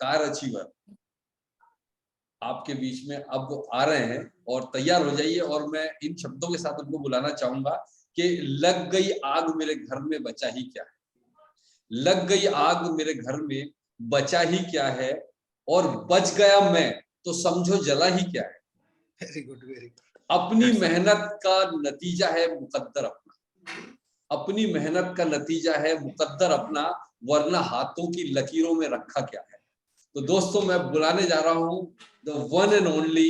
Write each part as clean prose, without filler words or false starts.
Car achiever आपके बीच में अब आ रहे हैं और तैयार हो जाइए। और मैं इन शब्दों के साथ उनको बुलाना चाहूंगा कि लग गई आग मेरे घर में बचा ही क्या है, लग गई आग मेरे घर में बचा ही क्या है, और बच गया मैं तो समझो जला ही क्या है। Very good, very good. अपनी मेहनत का नतीजा है मुकद्दर अपना, अपनी मेहनत का नतीजा है मुकद्दर अपना, वरना हाथों की लकीरों में रखा क्या है। तो दोस्तों मैं बुलाने जा रहा हूं the one and only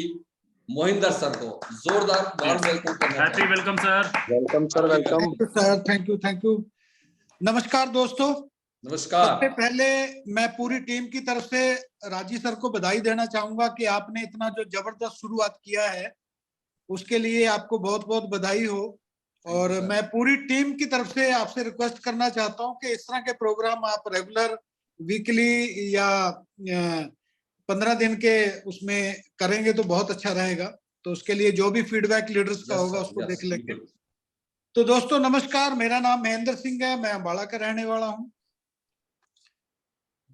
Mohinder sir को। जोरदार वार्म वेलकम करना। Happy welcome sir. Welcome sir, welcome sir, thank you, thank you. नमस्कार दोस्तों, नमस्कार। सबसे पहले मैं पूरी टीम की तरफ से राजी सर को बधाई देना चाहूंगा कि आपने इतना जो जबरदस्त शुरुआत किया है उसके लिए आपको बहुत बहुत बधाई हो। और मैं पूरी टीम की तरफ से आपसे रिक्वेस्ट करना चाहता हूं कि इस तरह के प्रोग्राम आप रेगुलर वीकली या 15 दिन के उसमें करेंगे तो बहुत अच्छा रहेगा। तो उसके लिए जो भी फीडबैक लीडर्स का होगा उसको देख लेंगे। तो दोस्तों नमस्कार, मेरा नाम महेंद्र सिंह है, मैं अम्बाड़ा का रहने वाला हूं।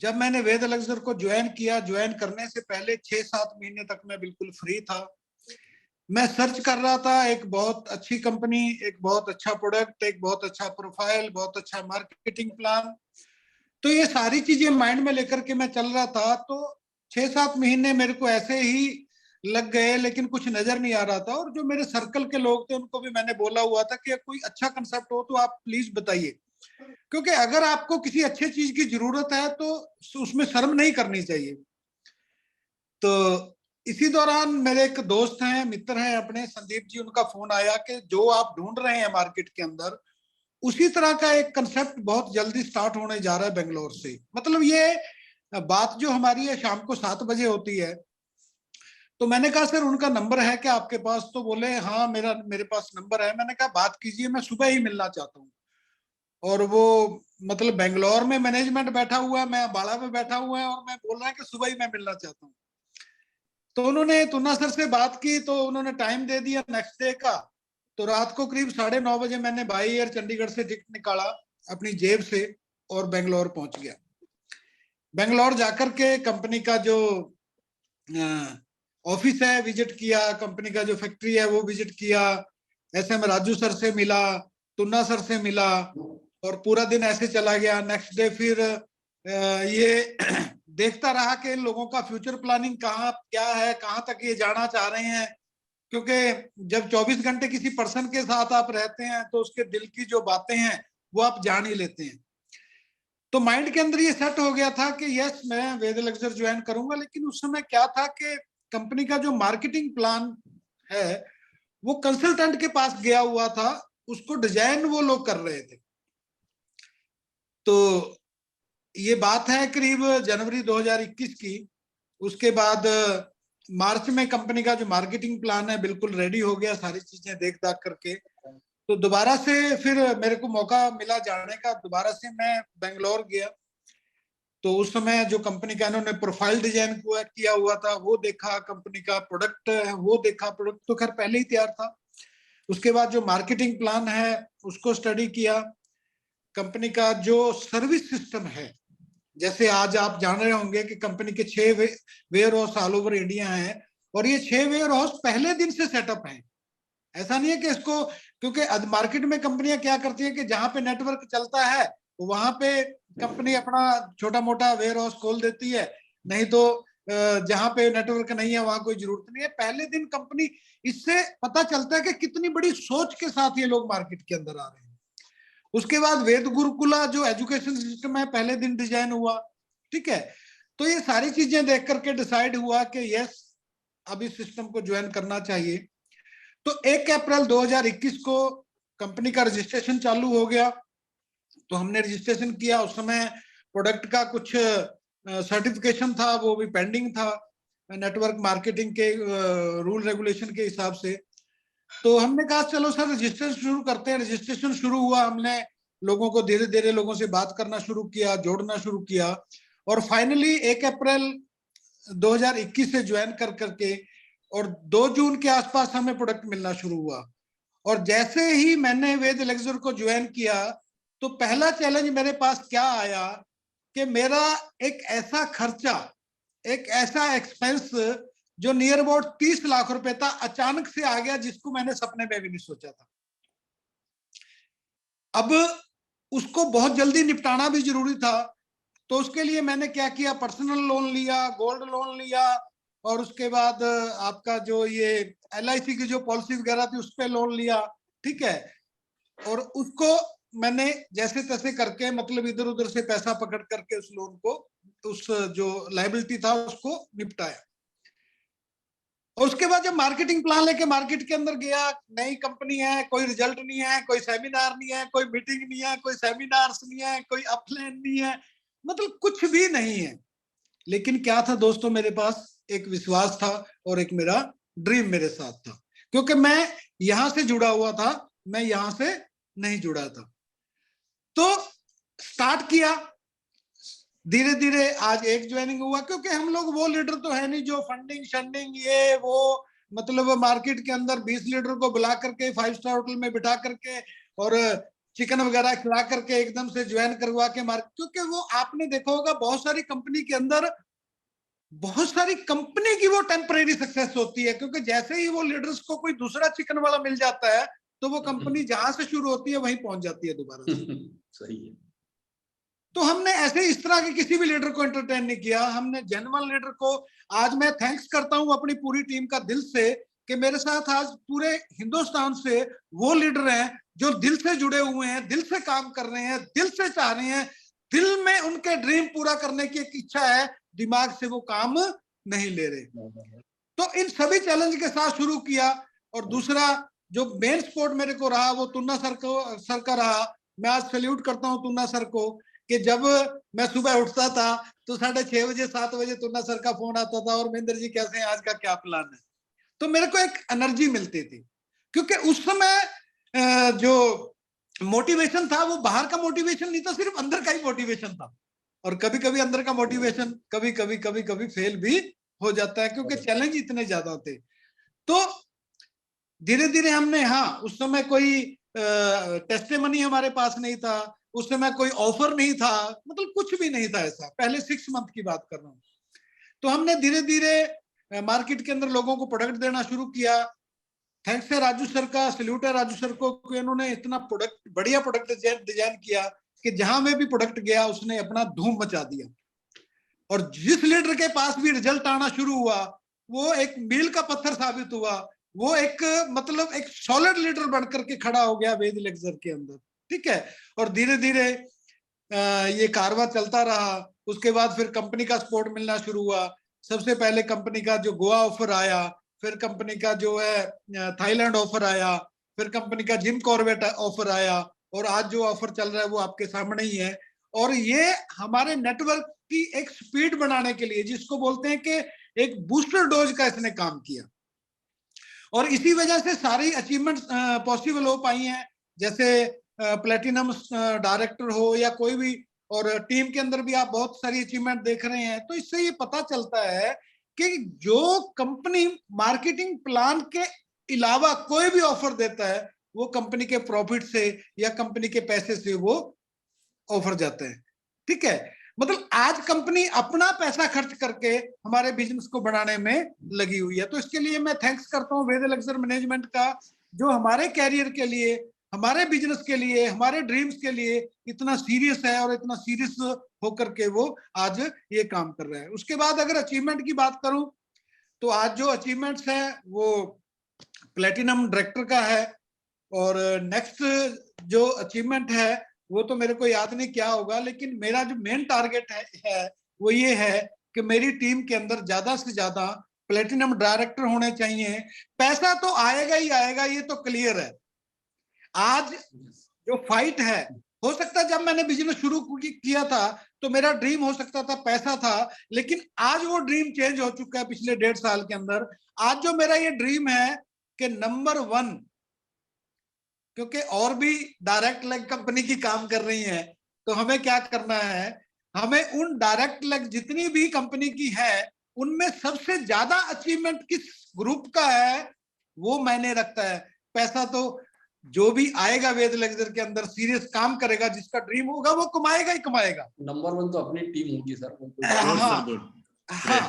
जब मैंने वेद एलेक्सर को ज्वाइन किया, ज्वाइन करने से पहले 6-7 महीने तक मैं बिल्कुल फ्री था। मैं सर्च कर रहा था एक बहुत अच्छी कंपनी, एक बहुत अच्छा प्रोडक्ट, एक बहुत अच्छा प्रोफाइल, बहुत अच्छा मार्केटिंग प्लान। तो ये सारी चीजें माइंड में लेकर के मैं चल रहा था। तो 6-7 महीने मेरे को ऐसे ही लग गए, लेकिन कुछ नजर नहीं आ रहा था। और जो मेरे सर्कल के लोग थे उनको भी मैंने बोला हुआ था कि कोई अच्छा कंसेप्ट हो तो आप प्लीज बताइए, क्योंकि अगर आपको किसी अच्छी चीज की जरूरत है तो उसमें शर्म नहीं करनी चाहिए। तो इसी दौरान मेरे एक दोस्त हैं, मित्र हैं अपने, संदीप जी, उनका फोन आया कि जो आप ढूंढ रहे हैं मार्केट के अंदर उसी तरह का एक कंसेप्ट बहुत जल्दी स्टार्ट होने जा रहा है बेंगलोर से। मतलब ये बात जो हमारी है शाम को 7 बजे होती है। तो मैंने कहा सर उनका नंबर है क्या आपके पास? तो बोले हाँ मेरे पास नंबर है। मैंने कहा बात कीजिए, मैं सुबह ही मिलना चाहता हूँ। और वो मतलब बेंगलोर में मैनेजमेंट बैठा हुआ है, मैं अम्बाड़ा में बैठा हुआ है, और मैं बोल रहा है कि सुबह ही मैं मिलना चाहता हूँ। तो उन्होंने तुन्ना सर से बात की, तो उन्होंने टाइम दे दिया नेक्स्ट डे का। तो रात को करीब 9:30 बजे मैंने बाई एयर चंडीगढ़ से टिकट निकाला अपनी जेब से और बेंगलोर पहुंच गया। बेंगलोर जाकर के कंपनी का जो ऑफिस है विजिट किया, कंपनी का जो फैक्ट्री है वो विजिट किया, एसएम राजू सर से मिला, तुन्ना सर से मिला, और पूरा दिन ऐसे चला गया। नेक्स्ट डे फिर ये देखता रहा कि इन लोगों का फ्यूचर प्लानिंग कहाँ क्या है, कहाँ तक ये जाना चाह रहे हैं। क्योंकि जब 24 घंटे किसी पर्सन के साथ आप रहते हैं तो उसके दिल की जो बातें हैं वो आप जान ही लेते हैं। तो माइंड के अंदर ये सेट हो गया था कि यस मैं वेद एलेक्सर ज्वाइन करूंगा। लेकिन उस समय क्या था कि कंपनी का जो मार्केटिंग प्लान है वो कंसल्टेंट के पास गया हुआ था, उसको डिजाइन वो लोग कर रहे थे। तो ये बात है करीब जनवरी 2021 की। उसके बाद मार्च में कंपनी का जो मार्केटिंग प्लान है बिल्कुल रेडी हो गया, सारी चीजें देख दाख करके। तो दोबारा से फिर मेरे को मौका मिला जाने का, दोबारा से मैं बेंगलोर गया। तो उस समय जो कंपनी का इन्होंने प्रोफाइल डिजाइन किया हुआ था वो देखा, कंपनी का प्रोडक्ट है वो देखा। प्रोडक्ट तो खैर पहले ही तैयार था। उसके बाद जो मार्केटिंग प्लान है उसको स्टडी किया। कंपनी का जो सर्विस सिस्टम है, जैसे आज आप जान रहे होंगे कि कंपनी के 6 warehouse all over India हैं, और ये 6 वेयर हाउस पहले दिन से सेटअप हैं। ऐसा नहीं है कि इसको, क्योंकि मार्केट में कंपनियां क्या करती है कि जहां पे नेटवर्क चलता है वहां पे कंपनी अपना छोटा मोटा वेयर हाउस खोल देती है, नहीं तो जहां पे नेटवर्क नहीं है वहां कोई जरूरत नहीं है। पहले दिन कंपनी, इससे पता चलता है कि कितनी बड़ी सोच के साथ ये लोग मार्केट के अंदर आ रहे हैं। उसके बाद वेद गुरुकुला जो एजुकेशन सिस्टम है पहले दिन डिजाइन हुआ, ठीक है। तो ये सारी चीजें देख करके डिसाइड हुआ कि यस अब इस सिस्टम को ज्वाइन करना चाहिए। तो 1 अप्रैल 2021 को कंपनी का रजिस्ट्रेशन चालू हो गया। तो हमने रजिस्ट्रेशन किया। उस समय प्रोडक्ट का कुछ सर्टिफिकेशन था वो भी पेंडिंग था, नेटवर्क मार्केटिंग के रूल रेगुलेशन के हिसाब से। तो हमने कहा चलो सर रजिस्ट्रेशन शुरू करते हैं। रजिस्ट्रेशन शुरू हुआ, हमने लोगों को धीरे धीरे लोगों से बात करना शुरू किया, जोड़ना शुरू किया, और फाइनली 1 अप्रैल 2021 से ज्वाइन कर करके और 2 जून के आसपास हमें प्रोडक्ट मिलना शुरू हुआ। और जैसे ही मैंने वेद एलेक्सर को ज्वाइन किया तो पहला चैलेंज मेरे पास क्या आया कि मेरा एक ऐसा खर्चा एक ऐसा एक्सपेंस जो नियर अबाउट 30 लाख रुपए था, अचानक से आ गया, जिसको मैंने सपने में भी नहीं सोचा था। अब उसको बहुत जल्दी निपटाना भी जरूरी था, तो उसके लिए मैंने क्या किया, पर्सनल लोन लिया, गोल्ड लोन लिया, और उसके बाद आपका जो ये LIC की जो पॉलिसी वगैरह थी उस पर लोन लिया, ठीक है। और उसको मैंने जैसे तैसे करके, मतलब इधर उधर से पैसा पकड़ करके उस लोन को, उस जो लायबिलिटी था उसको निपटाया। और उसके बाद जब मार्केटिंग प्लान लेके मार्केट के अंदर गया, नई कंपनी है, कोई रिजल्ट नहीं है, कोई सेमिनार नहीं है, कोई मीटिंग नहीं है, कोई सेमिनार्स नहीं है, कोई अपलाइन नहीं है, मतलब कुछ भी नहीं है। लेकिन क्या था दोस्तों, मेरे पास एक विश्वास था और एक मेरा ड्रीम मेरे साथ था, क्योंकि मैं यहां से जुड़ा हुआ था, मैं यहां से नहीं जुड़ा था। तो स्टार्ट किया धीरे धीरे, आज एक ज्वाइनिंग हुआ, क्योंकि हम लोग वो लीडर तो है नहीं जो फंडिंग शंडिंग ये वो, मतलब मार्केट के अंदर 20 लीडर को बुला करके 5 स्टार होटल में बिठा करके और चिकन वगैरह खिला करके एकदम से ज्वाइन करवा के मार्केट, क्योंकि वो आपने देखा होगा बहुत सारी कंपनी के अंदर, बहुत सारी कंपनी की वो टेम्परेरी सक्सेस होती है, क्योंकि जैसे ही वो लीडर्स को कोई दूसरा चिकन वाला मिल जाता है तो वो कंपनी जहां से शुरू होती है वहीं पहुंच जाती है दोबारा से। सही है। तो हमने ऐसे इस तरह के किसी भी लीडर को एंटरटेन नहीं किया, हमने जेन्युइन लीडर को, आज मैं थैंक्स करता हूं अपनी पूरी टीम का दिल से, कि मेरे साथ आज पूरे हिंदुस्तान से वो लीडर हैं जो दिल से जुड़े हुए हैं, दिल से काम कर रहे हैं, दिल से चाह रहे हैं, दिल में उनके ड्रीम पूरा करने की एक इच्छा है, दिमाग से वो काम नहीं ले रहे। तो इन सभी चैलेंज के साथ शुरू किया। और दूसरा जो मेन सपोर्ट मेरे को रहा वो तुन्ना सर का रहा। मैं आज सैल्यूट करता हूं तुन्ना सर को, कि जब मैं सुबह उठता था तो 6:30 बजे 7 बजे तुन्ना सर का फोन आता था, और महेंद्र जी कैसे हैं, आज का क्या प्लान है। तो मेरे को एक एनर्जी मिलती थी, क्योंकि उस समय जो मोटिवेशन था वो बाहर का मोटिवेशन नहीं था, सिर्फ अंदर का ही मोटिवेशन था। और कभी कभी अंदर का मोटिवेशन कभी कभी फेल भी हो जाता है, क्योंकि चैलेंज इतने ज्यादा थे। तो धीरे धीरे हमने, हाँ उस समय कोई टेस्टिमनी हमारे पास नहीं था, उस समय कोई ऑफर नहीं था, मतलब कुछ भी नहीं था ऐसा, पहले 6 मंथ की बात कर रहा हूँ। तो हमने धीरे धीरे मार्केट के अंदर लोगों को प्रोडक्ट देना शुरू किया। थैंक्स है राजू सर का, सल्यूट है राजू सर को, कि उन्होंने इतना प्रोडक्ट, बढ़िया प्रोडक्ट डिजाइन किया कि जहां में भी प्रोडक्ट गया उसने अपना धूम मचा दिया। और जिस लीडर के पास भी रिजल्ट आना शुरू हुआ वो एक मील का पत्थर साबित हुआ, वो एक मतलब एक सॉलिड लीडर बनकर के खड़ा हो गया वेद लेक्चर के अंदर, ठीक है। और धीरे धीरे ये कारवा चलता रहा। उसके बाद फिर कंपनी का सपोर्ट मिलना शुरू हुआ। सबसे पहले कंपनी का जो गोवा ऑफर आया, फिर कंपनी का जो है थाईलैंड ऑफर आया, फिर कंपनी का जिम कॉर्बेट ऑफर आया, और आज जो ऑफर चल रहा है वो आपके सामने ही है। और ये हमारे नेटवर्क की एक स्पीड बनाने के लिए, जिसको बोलते हैं कि एक बूस्टर डोज का इसने काम किया। और इसी वजह से सारी अचीवमेंट पॉसिबल हो पाई हैं, जैसे प्लेटिनम डायरेक्टर हो या कोई भी, और टीम के अंदर भी आप बहुत सारी अचीवमेंट देख रहे हैं। तो इससे ये पता चलता है कि जो कंपनी मार्केटिंग प्लान के अलावा कोई भी ऑफर देता है वो कंपनी के प्रॉफिट से या कंपनी के पैसे से वो ऑफर जाते हैं, ठीक है। मतलब आज कंपनी अपना पैसा खर्च करके हमारे बिजनेस को बढ़ाने में लगी हुई है। तो इसके लिए मैं थैंक्स करता हूँ वेद लेक्चर मैनेजमेंट का, जो हमारे कैरियर के लिए, हमारे बिजनेस के लिए, हमारे ड्रीम्स के लिए इतना सीरियस है, और इतना सीरियस होकर के वो आज ये काम कर रहा है। उसके बाद अगर अचीवमेंट की बात करूं तो आज जो अचीवमेंट्स है वो प्लेटिनम डायरेक्टर का है। और नेक्स्ट जो अचीवमेंट है वो तो मेरे को याद नहीं क्या होगा, लेकिन मेरा जो मेन टारगेट है वो ये है कि मेरी टीम के अंदर ज्यादा से ज्यादा प्लेटिनम डायरेक्टर होने चाहिए। पैसा तो आएगा ही आएगा, ये तो क्लियर है। आज जो फाइट है, हो सकता है जब मैंने बिजनेस शुरू किया था तो मेरा ड्रीम हो सकता था पैसा था, लेकिन आज वो ड्रीम चेंज हो चुका है पिछले 1.5 साल के अंदर। आज जो मेरा ये ड्रीम है कि नंबर 1, क्योंकि और भी डायरेक्ट लेग कंपनी की काम कर रही है, तो हमें क्या करना है, हमें उन डायरेक्ट लेग जितनी भी कंपनी की है उनमें सबसे ज्यादा अचीवमेंट किस ग्रुप का है वो मैंने रखता है। पैसा तो जो भी आएगा वेद लेक्चर के अंदर सीरियस काम करेगा, जिसका ड्रीम होगा वो कमाएगा ही कमाएगा। नंबर 1 तो अपनी टीम होगी सर। हाँ, हाँ,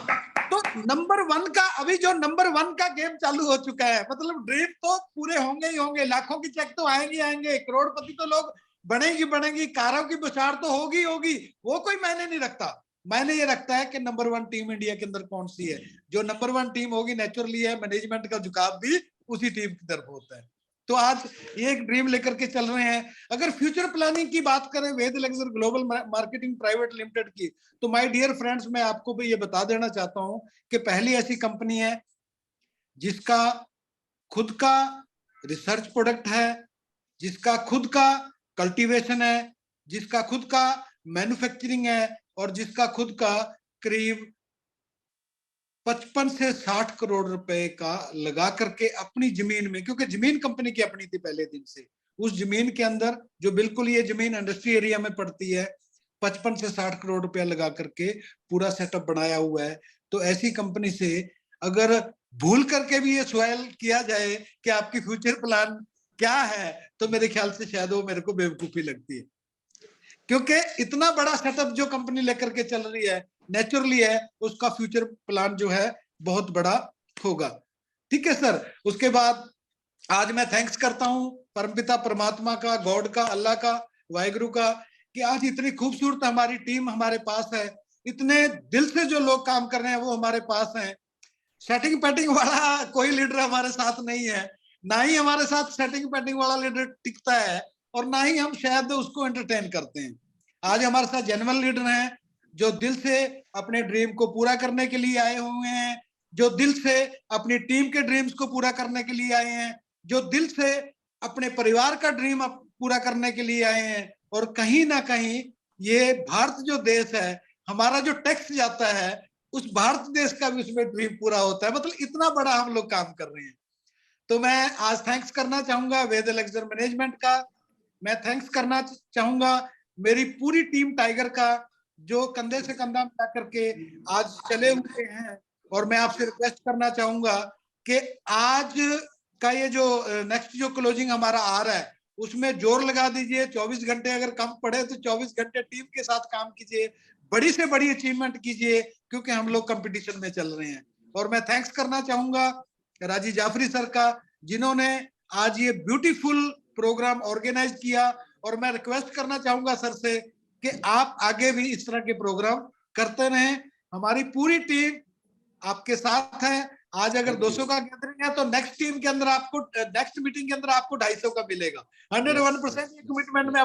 तो नंबर 1 का अभी जो नंबर 1 का गेम चालू हो चुका है, मतलब ड्रीम तो पूरे होंगे ही होंगे, लाखों की चेक तो आएंगे आएंगे, करोड़पति तो लोग बनेगी, कारों की बौछार तो होगी होगी, वो कोई मायने नहीं रखता। मायने ये रखता है कि नंबर 1 टीम इंडिया के अंदर कौन सी है। जो नंबर 1 टीम होगी, नेचुरली है मैनेजमेंट का झुकाव भी उसी टीम की तरफ होता है। तो आज ये एक ड्रीम लेकर के चल रहे हैं। अगर फ्यूचर प्लानिंग की बात करें Ved lecture global marketing private limited की, तो माय डियर फ्रेंड्स, मैं आपको भी ये बता देना चाहता हूं कि पहली ऐसी कंपनी है जिसका खुद का रिसर्च प्रोडक्ट है, जिसका खुद का कल्टीवेशन है, जिसका खुद का मैन्युफैक्चरिंग है, और जिसका खुद का करीब 55 से 60 करोड़ रुपए का लगा करके अपनी जमीन में, क्योंकि जमीन कंपनी की अपनी थी पहले दिन से, उस जमीन के अंदर जो बिल्कुल ये जमीन इंडस्ट्री एरिया में पड़ती है, 55 से 60 करोड़ रुपया लगा करके पूरा सेटअप बनाया हुआ है। तो ऐसी कंपनी से अगर भूल करके भी ये सवाल किया जाए कि आपकी फ्यूचर प्लान क्या है, तो मेरे ख्याल से शायद वो मेरे को बेवकूफी लगती है, क्योंकि इतना बड़ा सेटअप जो कंपनी लेकर के चल रही है, नेचुरली है उसका फ्यूचर प्लान जो है बहुत बड़ा होगा। ठीक है सर। उसके बाद आज मैं थैंक्स करता हूं परमपिता परमात्मा का, गॉड का, अल्लाह का, वाहिगुरु का, कि आज इतनी खूबसूरत हमारी टीम हमारे पास है, इतने दिल से जो लोग काम कर रहे हैं वो हमारे पास हैं। सेटिंग पैटिंग वाला कोई लीडर हमारे साथ नहीं है, ना ही हमारे साथ सेटिंग पैटिंग वाला लीडर टिकता है, और ना ही हम शायद उसको एंटरटेन करते हैं। आज हमारे साथ जेन्युइन लीडर हैं जो दिल से अपने ड्रीम को पूरा करने के लिए आए हुए हैं, जो दिल से अपनी टीम के ड्रीम्स को पूरा करने के लिए आए हैं, जो दिल से अपने परिवार का ड्रीम पूरा करने के लिए आए हैं। और कहीं ना कहीं ये भारत जो देश है, हमारा जो टैक्स जाता है, उस भारत देश का भी उसमें ड्रीम पूरा होता है। मतलब इतना बड़ा हम लोग काम कर रहे हैं। तो मैं आज थैंक्स करना चाहूंगा वेद लेक्चर मैनेजमेंट का, मैं थैंक्स करना चाहूंगा मेरी पूरी टीम टाइगर का, जो कंधे से कंधा मिला करके आज चले हुए हैं। और मैं आपसे रिक्वेस्ट करना चाहूंगा कि आज का ये जो नेक्स्ट जो क्लोजिंग हमारा आ रहा है, उसमें जोर लगा दीजिए। 24 घंटे अगर कम पड़े तो 24 घंटे टीम के साथ काम कीजिए, बड़ी से बड़ी अचीवमेंट कीजिए, क्योंकि हम लोग कंपटीशन में चल रहे हैं। और मैं थैंक्स करना चाहूंगा राजी जाफरी सर का, जिन्होंने आज ये ब्यूटीफुल प्रोग्राम ऑर्गेनाइज किया। और मैं रिक्वेस्ट करना चाहूंगा सर से कि आप आगे भी इस तरह के प्रोग्राम करते रहें। हमारी पूरी टीम आपके साथ है। आज अगर 200 का गैदरिंग है तो नेक्स्ट टीम के अंदर आपको, नेक्स्ट मीटिंग के अंदर आपको 250 का मिलेगा। 101% कमिटमेंट में